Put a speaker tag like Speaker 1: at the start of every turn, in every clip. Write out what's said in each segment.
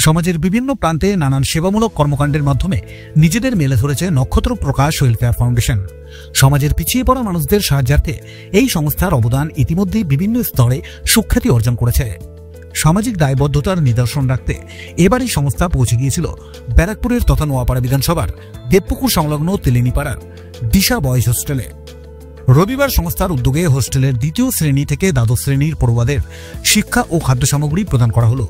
Speaker 1: সমাজের বিভিন্ন প্রান্তে নানান সেবামূলক কর্মকাণ্ডের মাধ্যমে নিজেদের মেলে ধরেছে নক্ষত্র প্রকাশ ওয়েলফেয়ার ফাউন্ডেশন। সমাজের পিছিয়ে পড়া মানুষদের সাহায্যার্থে এই সংস্থার অবদান ইতিমধ্যেই বিভিন্ন স্তরে সুখ্যাতি অর্জন করেছে। সামাজিক দায়বদ্ধতার নিদর্শন রাখতে এবার এই সংস্থা পৌঁছে গিয়েছিল ব্যারাকপুরের তথা নোয়াপাড়া বিধানসভার দেবপুকুর সংলগ্ন তেলেনিপাড়ার দিশা বয়েজ হোস্টেলে। রবিবার সংস্থার উদ্যোগে হোস্টেলের 2য় শ্রেণী থেকে দ্বাদশ শ্রেণীর পড়ুয়াদের শিক্ষা ও খাদ্য সামগ্রী প্রদান করা হলো।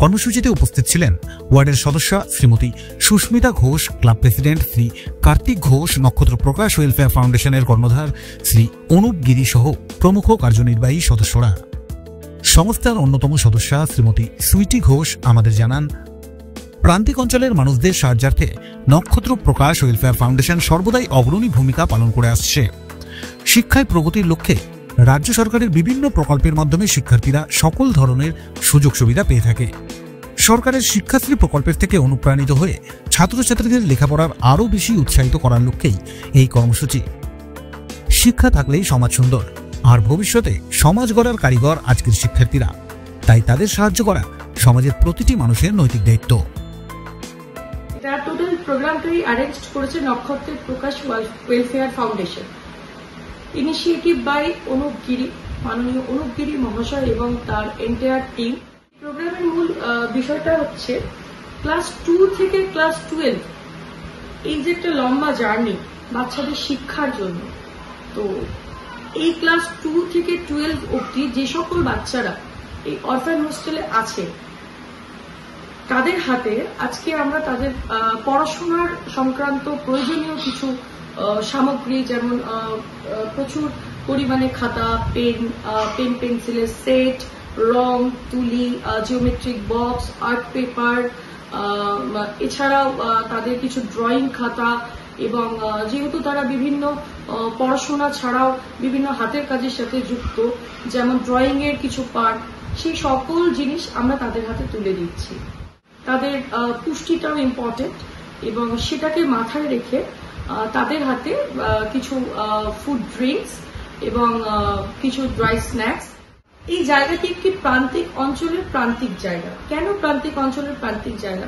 Speaker 1: কর্মসূচিতে উপস্থিত ছিলেন ওয়ার্ডের সদস্যা শ্রীমতী সুস্মিতা ঘোষ, ক্লাব প্রেসিডেন্ট শ্রী কার্তিক ঘোষ, নক্ষত্র প্রকাশ ওয়েলফেয়ার ফাউন্ডেশনের কর্ণধার শ্রী অনুপ গিরি সহ প্রমুখ কার্যনির্বাহী সদস্যরা। সংস্থার অন্যতম সদস্যা শ্রীমতী সুইটি ঘোষ আমাদের জানান, প্রান্তিক অঞ্চলের মানুষদের সাহায্যার্থে নক্ষত্র প্রকাশ ওয়েলফেয়ার ফাউন্ডেশন সর্বদাই অগ্রণী ভূমিকা পালন করে আসছে। শিক্ষায় প্রগতির লক্ষ্যে রাজ্য সরকারের বিভিন্ন প্রকল্পের মাধ্যমে শিক্ষার্থীরা সকল ধরনের সুযোগ সুবিধা পেয়ে থাকে। সরকারের শিক্ষাশ্রী প্রকল্পের থেকে অনুপ্রাণিত হয়ে ছাত্রছাত্রীদের লেখাপড়ার আরও বেশি উৎসাহিত করার লক্ষ্যেই এই কর্মসূচি। শিক্ষা থাকলেই সমাজ সুন্দর, আর ভবিষ্যতে সমাজ গড়ার কারিগর আজকের শিক্ষার্থীরা। তাই তাদের সাহায্য করা সমাজের প্রতিটি মানুষের নৈতিক দায়িত্ব।
Speaker 2: এটা টোটাল প্রোগ্রামটাই অ্যারেঞ্জ করেছে Nakshatra Prakash welfare foundation, initiative by Anup Giri, মাননীয় অনুপ গিরি মহাশয় এবং তার এন্টায়ার টিম। প্রোগ্রামের মূল বিষয়টা হচ্ছে ক্লাস 2 থেকে ক্লাস 12 এই যে একটা লম্বা জার্নি বাচ্চাদের শিক্ষার জন্য। তো এই ক্লাস 2 থেকে 12 অবধি যে সকল বাচ্চারা এই অরফান হোস্টেলে আছে তাদের হাতে আজকে আমরা তাদের পড়াশোনার সংক্রান্ত প্রয়োজনীয় কিছু সামগ্রী, যেমন প্রচুর পরিমাণে খাতা, পেন পেন্সিলের সেট, রং, তুলি, জিওমেট্রিক বক্স, আর্ট পেপার, এছাড়াও তাদের কিছু ড্রয়িং খাতা এবং যেহেতু তারা বিভিন্ন পড়াশোনা ছাড়াও বিভিন্ন হাতের কাজের সাথে যুক্ত, যেমন ড্রয়িং এর কিছু পার্ট, সেই সকল জিনিস আমরা তাদের হাতে তুলে দিচ্ছি। তাদের পুষ্টিটাও ইম্পর্টেন্ট এবং সেটাকে মাথায় রেখে তাদের হাতে কিছু ফুড ড্রিঙ্কস এবং কিছু ড্রাই স্ন্যাক্স। এই জায়গাটি একটি প্রান্তিক অঞ্চলের প্রান্তিক জায়গা। কেন প্রান্তিক অঞ্চলের প্রান্তিক জায়গা?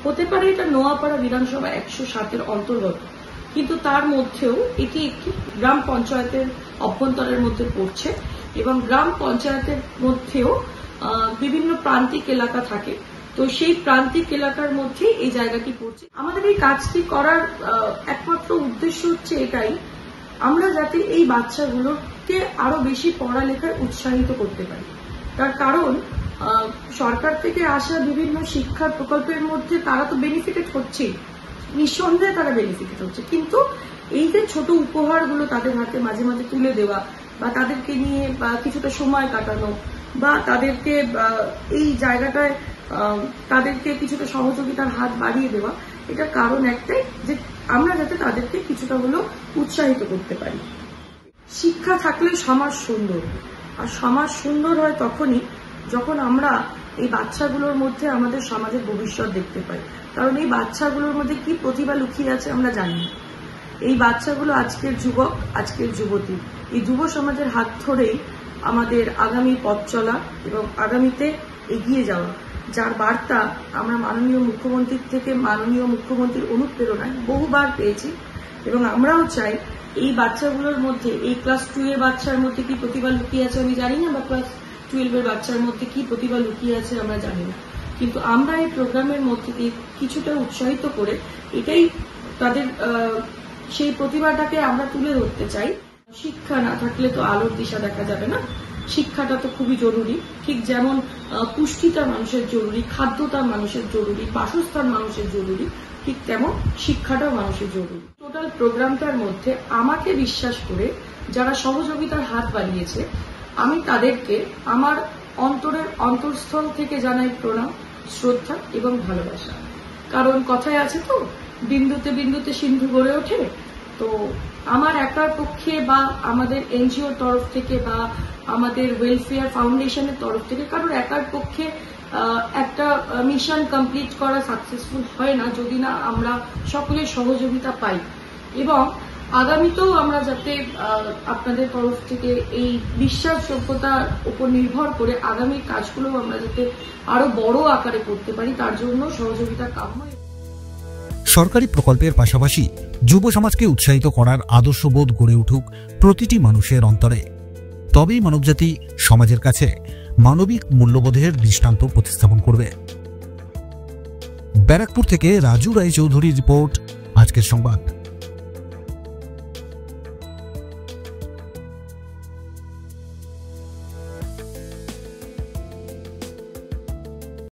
Speaker 2: হতে পারে এটা নোয়াপাড়া বিধানসভা 107-এর অন্তর্গত, কিন্তু তার মধ্যেও এটি একটি গ্রাম পঞ্চায়েতের অভ্যন্তরের মধ্যে পড়ছে এবং গ্রাম পঞ্চায়েতের মধ্যেও বিভিন্ন প্রান্তিক এলাকা থাকে। তো সেই প্রান্তিক এলাকার মধ্যে এই জায়গাটি পড়ছে। আমাদের এই কাজটি করার একমাত্র উদ্দেশ্য হচ্ছে এটাই, আমরা যাতে এই বাচ্চাগুলোকে আরো বেশি পড়ালেখায় উৎসাহিত করতে পারি। তার কারণ সরকার থেকে আসা বিভিন্ন শিক্ষা প্রকল্পের মধ্যে তারা তো বেনিফিটেড হচ্ছেই, নিঃসন্দেহে তারা বেনিফিটেড হচ্ছে, কিন্তু এই যে ছোট উপহারগুলো তাদের হাতে মাঝে মাঝে তুলে দেওয়া বা তাদেরকে নিয়ে বা কিছুটা সময় কাটানো বা তাদেরকে এই জায়গাটায় তাদেরকে কিছুটা সহযোগিতার হাত বাড়িয়ে দেওয়া, এটার কারণ একটাই যে আমরা যাতে তাদেরকে কিছুটা হলেও উৎসাহিত করতে পারি। শিক্ষা থাকলে সমাজ সুন্দর, আর সমাজ সুন্দর হয় তখনই যখন আমরা এই বাচ্চাগুলোর মধ্যে আমাদের সমাজের ভবিষ্যৎ দেখতে পাই। কারণ এই বাচ্চাগুলোর মধ্যে কি প্রতিভা লুকিয়ে আছে আমরা জানি না। এই বাচ্চাগুলো আজকের যুবক, আজকের যুবতী, এই যুব সমাজের হাত ধরেই আমাদের আগামী পথ চলা এবং আগামীতে এগিয়ে যাওয়া, যার বার্তা আমরা মাননীয় মুখ্যমন্ত্রীর থেকে মাননীয় মুখ্যমন্ত্রীর অনুপ্রেরণায় বহুবার পেয়েছি এবং আমরাও চাই এই বাচ্চাগুলোর মধ্যে, এই ক্লাস 2 এর বাচ্চার মধ্যে কি প্রতিভা লুকিয়ে আছে আমি জানি না, বা ক্লাস 12 এর বাচ্চার মধ্যে কি প্রতিভা লুকিয়ে আছে আমরা জানি না, কিন্তু আমরা এই প্রোগ্রামের মধ্যে দিয়ে কিছুটা উৎসাহিত করে এটাই তাদের সেই প্রতিভাটাকে আমরা তুলে ধরতে চাই। শিক্ষা না থাকলে তো আলোর দিশা দেখা যাবে না। শিক্ষাটা তো খুবই জরুরি, ঠিক যেমন পুষ্টিটা মানুষের জরুরি, খাদ্যটা মানুষের জরুরি, বাসস্থান মানুষের জরুরি, ঠিক তেমন শিক্ষাটাও মানুষের জরুরি। টোটাল প্রোগ্রামটার মধ্যে আমাকে বিশ্বাস করে যারা সহযোগিতার হাত বাড়িয়েছে, আমি তাদেরকে আমার অন্তরের অন্তঃস্থল থেকে জানাই প্রণাম, শ্রদ্ধা এবং ভালোবাসা। কারণ কথায় আছে তো, বিন্দুতে বিন্দুতে সিন্ধু গড়ে ওঠে। তো আমার একার পক্ষে বা আমাদের এনজিওর তরফ থেকে বা আমাদের ওয়েলফেয়ার ফাউন্ডেশনের তরফ থেকে কারোর একার পক্ষে একটা মিশন কমপ্লিট করা সাকসেসফুল হয় না যদি না আমরা সকলের সহযোগিতা পাই। এবং আগামীতেও আমরা যাতে আপনাদের তরফ থেকে এই বিশ্বাসযোগ্যতার উপর নির্ভর করে আগামী কাজগুলো আমরা যাতে আরো বড় আকারে করতে পারি, তার জন্য সহযোগিতা কাম্য।
Speaker 1: সরকারি প্রকল্পের পাশাপাশি যুব সমাজকে উৎসাহিত করার আদর্শবোধ গড়ে উঠুক প্রতিটি মানুষের অন্তরে, তবেই মানবজাতি সমাজের কাছে মানবিক মূল্যবোধের দৃষ্টান্ত প্রতিস্থাপন করবে। ব্যারাকপুর থেকে রাজু রায়চৌধুরীর রিপোর্ট, আজকের সংবাদ।